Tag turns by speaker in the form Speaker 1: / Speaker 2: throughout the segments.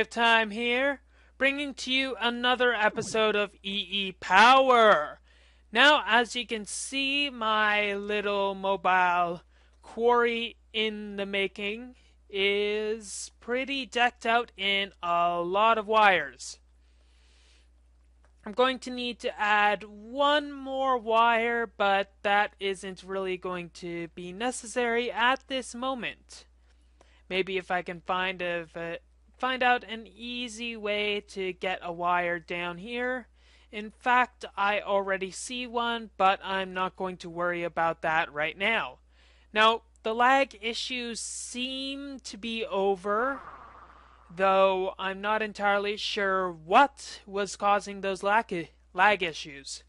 Speaker 1: of Time here, bringing to you another episode of EEPower. Now, as you can see, my little mobile quarry in the making is pretty decked out in a lot of wires. I'm going to need to add one more wire, but that isn't really going to be necessary at this moment. Maybe if I can find out an easy way to get a wire down here. In fact, I already see one, but I'm not going to worry about that right now. Now, the lag issues seem to be over, though I'm not entirely sure what was causing those lag issues.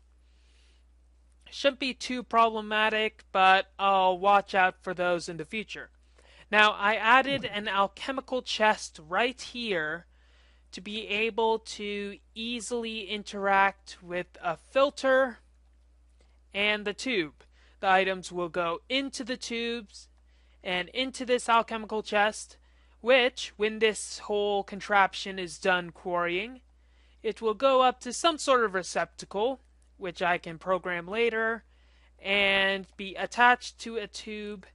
Speaker 1: Shouldn't be too problematic, but I'll watch out for those in the future. Now, I added an alchemical chest right here to be able to easily interact with a filter and the tube. The items will go into the tubes and into this alchemical chest, which, when this whole contraption is done quarrying, it will go up to some sort of receptacle, which I can program later, and be attached to a tube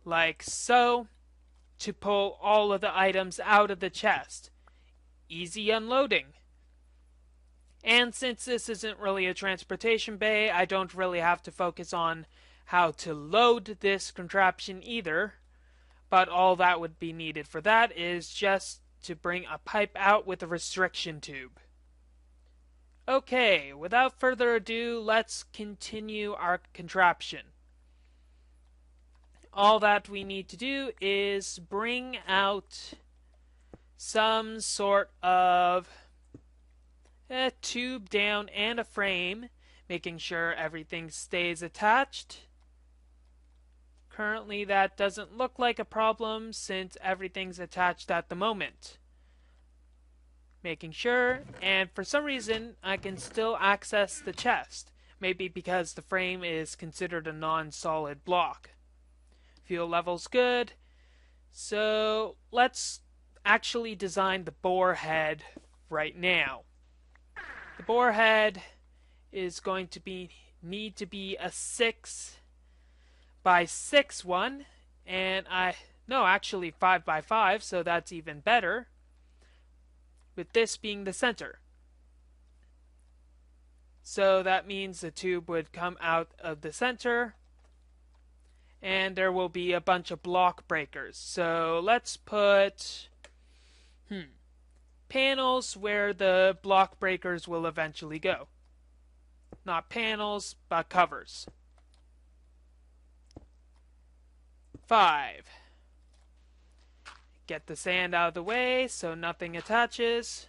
Speaker 1: like so, to pull all of the items out of the chest. Easy unloading. And since this isn't really a transportation bay, I don't really have to focus on how to load this contraption either. But all that would be needed for that is just to bring a pipe out with a restriction tube. Okay, without further ado, let's continue our contraption. All that we need to do is bring out some sort of a tube down and a frame, making sure everything stays attached. Currently that doesn't look like a problem since everything's attached at the moment. Making sure, and for some reason I can still access the chest, maybe because the frame is considered a non-solid block. Fuel level's good, so let's actually design the bore head right now. The bore head is going to need to be a 6 by 6 one, and actually 5 by 5, so that's even better, with this being the center. So that means the tube would come out of the center, and there will be a bunch of block breakers. So let's put panels where the block breakers will eventually go. Not panels, but covers. 5. Get the sand out of the way so nothing attaches.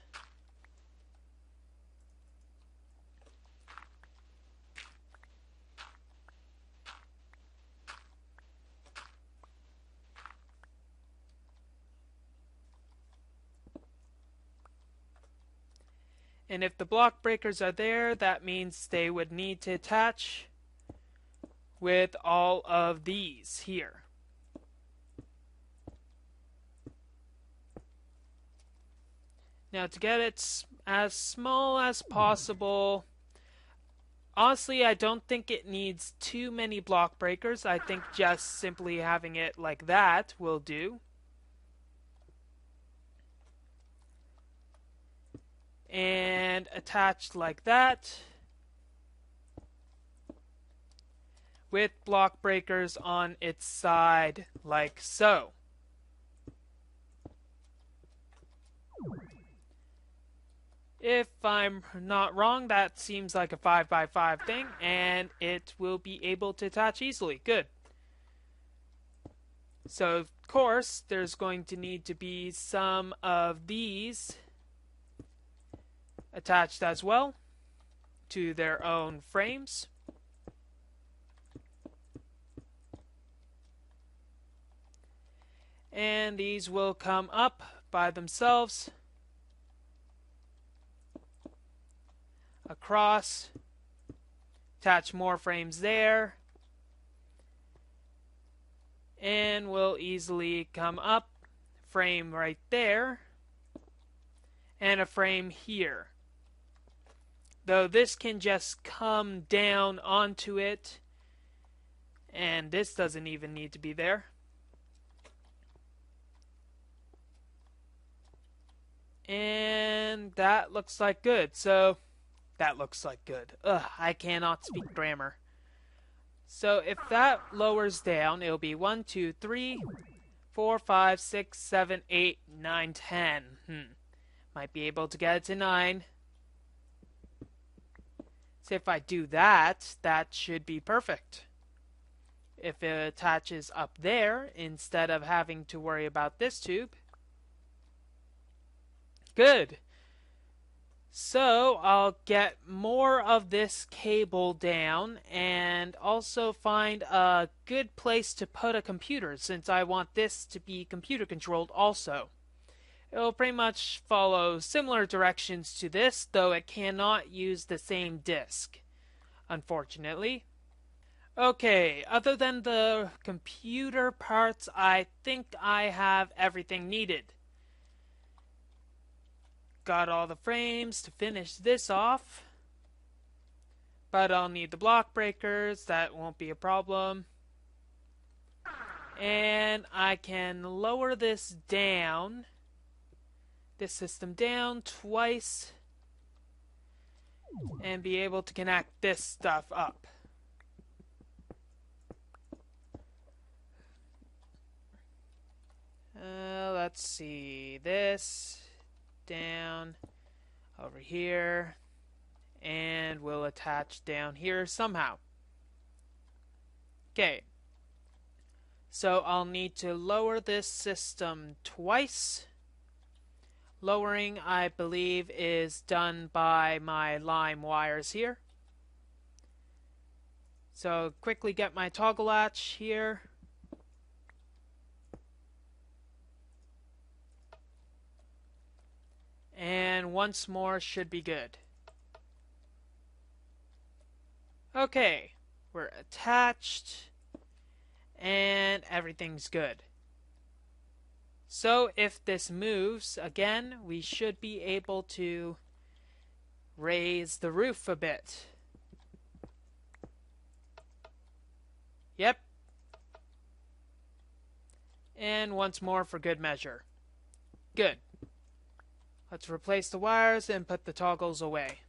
Speaker 1: And if the block breakers are there, that means they would need to attach with all of these here. Now, to get it as small as possible, honestly, I don't think it needs too many block breakers. I think just simply having it like that will do. And attached like that, with block breakers on its side like so. If I'm not wrong, that seems like a 5 by 5 thing, and it will be able to attach easily. Good. So, of course, there's going to need to be some of these attached as well to their own frames. And these will come up by themselves across, attach more frames there, and will easily come up, frame right there, and a frame here. Though this can just come down onto it, and this doesn't even need to be there. And that looks like good. So that looks like good. Ugh, I cannot speak grammar. So if that lowers down, it'll be 1, 2, 3, 4, 5, 6, 7, 8, 9, 10. Might be able to get it to 9. So if I do that, that should be perfect. If it attaches up there, instead of having to worry about this tube. Good. So I'll get more of this cable down and also find a good place to put a computer, since I want this to be computer controlled also. It'll pretty much follow similar directions to this, though it cannot use the same disk, unfortunately. Okay, other than the computer parts, I think I have everything needed. Got all the frames to finish this off, but I'll need the block breakers. That won't be a problem. And I can lower this down, this system down twice, and be able to connect this stuff up. Let's see, this down over here, and we'll attach down here somehow. Okay, so I'll need to lower this system twice. Lowering, I believe, is done by my lime wires here. So quickly get my toggle latch here. And once more should be good. Okay, we're attached and everything's good. So if this moves again, we should be able to raise the roof a bit. Yep. And once more for good measure. Good. Let's replace the wires and put the toggles away.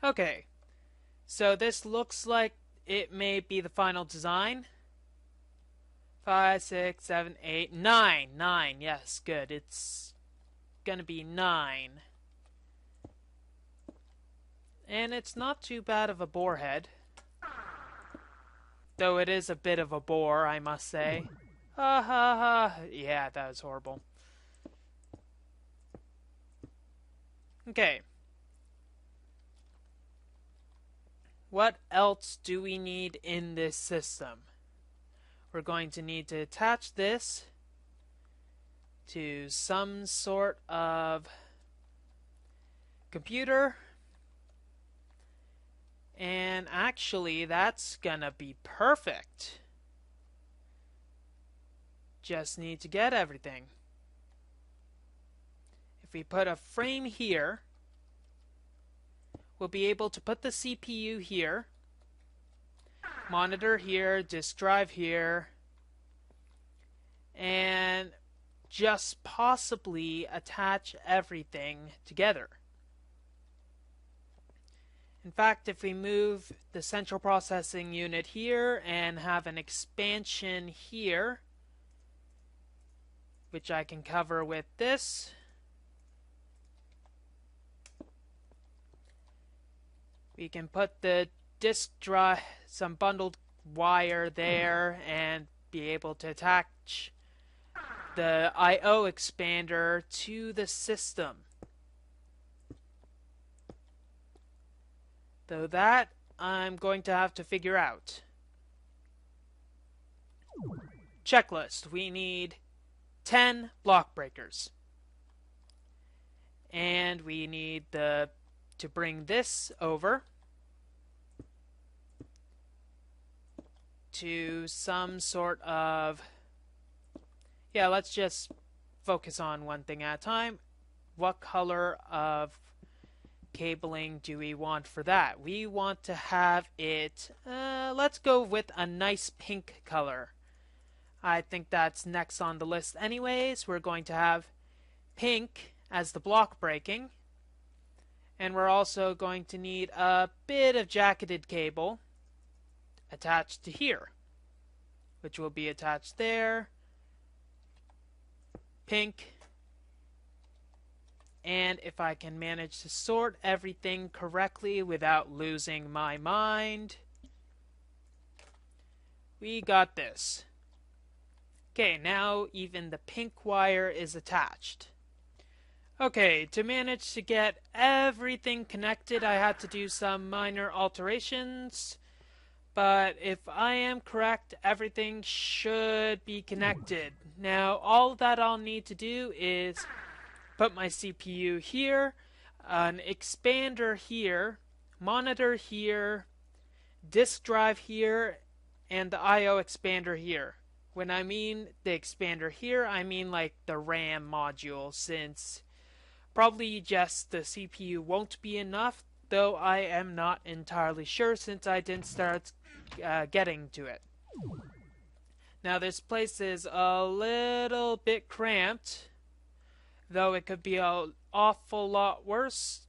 Speaker 1: Okay, so this looks like it may be the final design. 5, 6, 7, 8, 9. 9, yes, good. It's gonna be 9. And it's not too bad of a bore head. Though it is a bit of a bore, I must say. Ha ha ha. Yeah, that was horrible. Okay. What else do we need in this system? We're going to need to attach this to some sort of computer. And actually, that's gonna be perfect. Just need to get everything. If we put a frame here, we'll be able to put the CPU here, monitor here, disk drive here, and just possibly attach everything together. In fact, if we move the central processing unit here and have an expansion here, which I can cover with this, we can put the disk drive, some bundled wire there, and be able to attach the I/O expander to the system. Though that I'm going to have to figure out. Checklist. We need 10 block breakers. And we need to bring this over to some sort of... Yeah, let's just focus on one thing at a time. what color of cabling do we want for that? We want to have it, let's go with a nice pink color. I think that's next on the list anyways. We're going to have pink as the block breaking. And we're also going to need a bit of jacketed cable attached to here, which will be attached there. Pink. And if I can manage to sort everything correctly without losing my mind, we got this. Okay, now even the pink wire is attached. Okay, to manage to get everything connected, I had to do some minor alterations. But if I am correct, everything should be connected. Now, all that I'll need to do is put my CPU here, an expander here, monitor here, disk drive here, and the I/O expander here. When I mean the expander here, I mean like the RAM module, since probably just the CPU won't be enough, though I am not entirely sure since I didn't start getting to it. Now this place is a little bit cramped, though it could be an awful lot worse.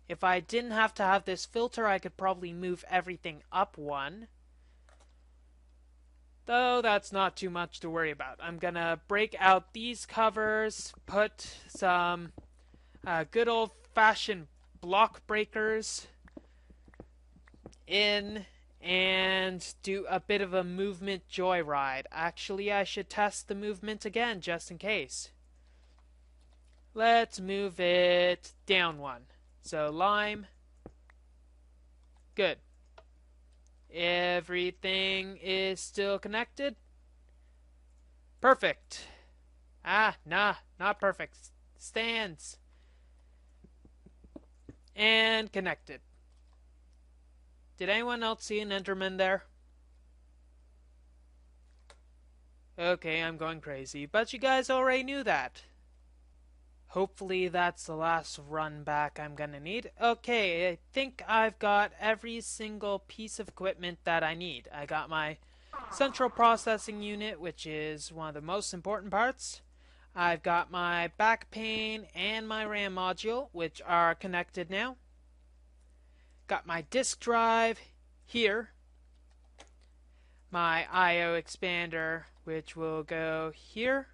Speaker 1: If I didn't have to have this filter, I could probably move everything up one. Though that's not too much to worry about. I'm gonna break out these covers, put some good old-fashioned block breakers in, and do a bit of a movement joyride. Actually, I should test the movement again just in case. Let's move it down one. So lime. Good. Everything is still connected. Perfect. Nah, not perfect. Stands. And connected. Did anyone else see an Enderman there? Okay, I'm going crazy, but you guys already knew that. Hopefully that's the last run back I'm gonna need. Okay, I think I've got every single piece of equipment that I need. I got my central processing unit, which is one of the most important parts. I've got my backplane and my RAM module, which are connected now. Got my disk drive here. My I/O expander, which will go here.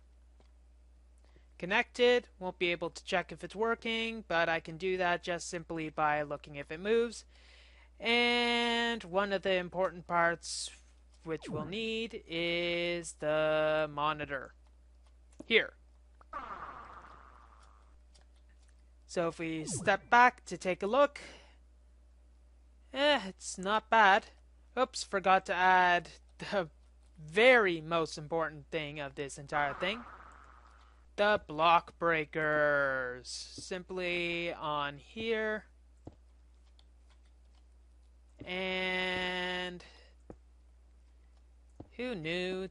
Speaker 1: Connected. Won't be able to check if it's working, but I can do that just simply by looking if it moves. And one of the important parts which we'll need is the monitor. Here. So if we step back to take a look, it's not bad. Oops, forgot to add the very most important thing of this entire thing. The block breakers. Simply on here. And who knew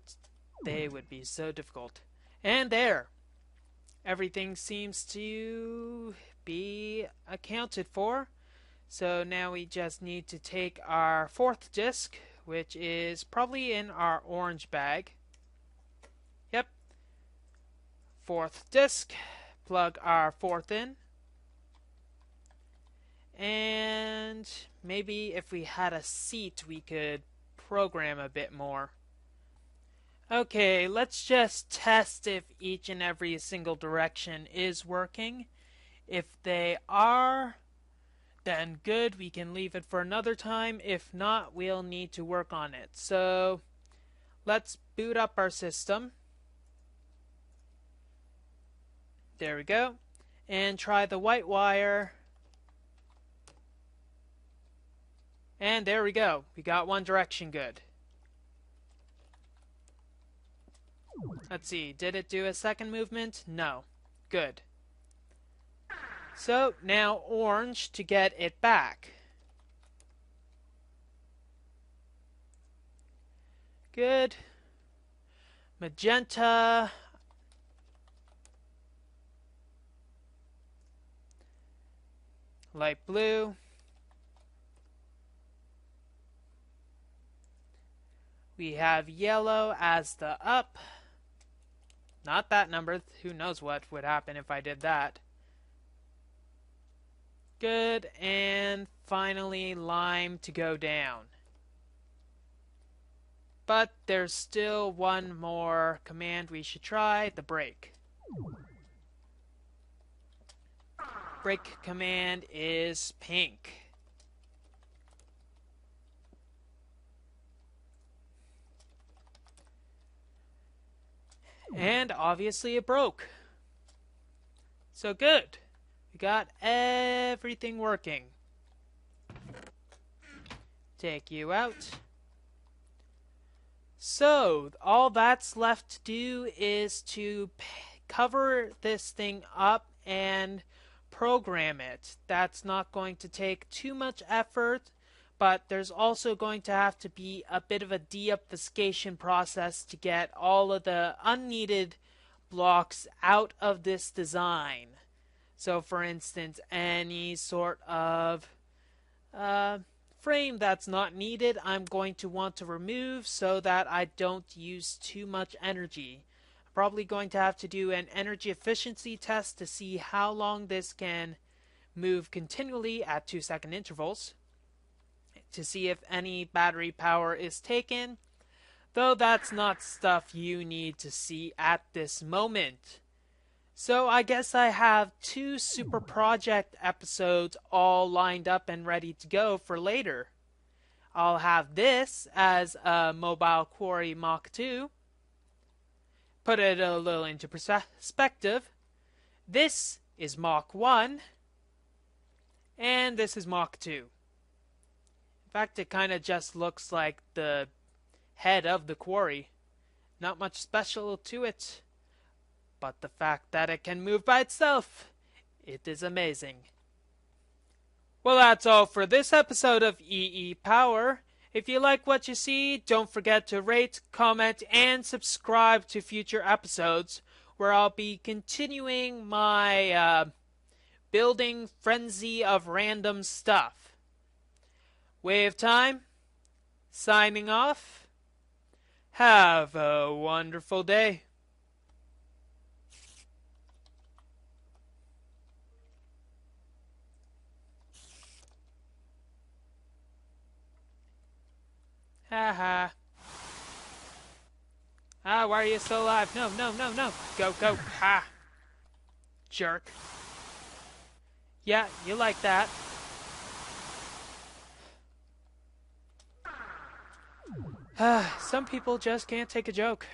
Speaker 1: they would be so difficult? And there. Everything seems to be accounted for. So now we just need to take our fourth disk, which is probably in our orange bag. Yep. Fourth disk. Plug our fourth in. And maybe if we had a seat, we could program a bit more. Okay, let's just test if each and every single direction is working. If they are, then good, we can leave it for another time. If not, we'll need to work on it. So let's boot up our system. There we go. And try the white wire. And there we go. We got one direction good. Let's see. Did it do a second movement? No. Good. So now orange to get it back. Good. Magenta. light blue. We have yellow as the up. Not that number. Who knows what would happen if I did that. Good. And finally lime to go down. But there's still one more command we should try, the break. Break command is pink. And obviously it broke. So good. We got everything working. Take you out. So all that's left to do is to cover this thing up and program it. That's not going to take too much effort, but there's also going to have to be a bit of a deobfuscation process to get all of the unneeded blocks out of this design. So for instance, any sort of frame that's not needed, I'm going to want to remove so that I don't use too much energy. I'm probably going to have to do an energy efficiency test to see how long this can move continually at 2-second intervals, to see if any battery power is taken, though that's not stuff you need to see at this moment. So I guess I have 2 Super Project episodes all lined up and ready to go for later. I'll have this as a mobile quarry Mach 2. Put it a little into perspective. This is Mach 1. And this is Mach 2. In fact, it kind of just looks like the head of the quarry. Not much special to it. But the fact that it can move by itself, it is amazing. Well, that's all for this episode of EEPower. If you like what you see, don't forget to rate, comment, and subscribe to future episodes, where I'll be continuing my building frenzy of random stuff. Wave time, signing off. Have a wonderful day. Haha. Ah, why are you still alive? No, no, no, no. Go, go. Ha. Jerk. Yeah, you like that. Some people just can't take a joke.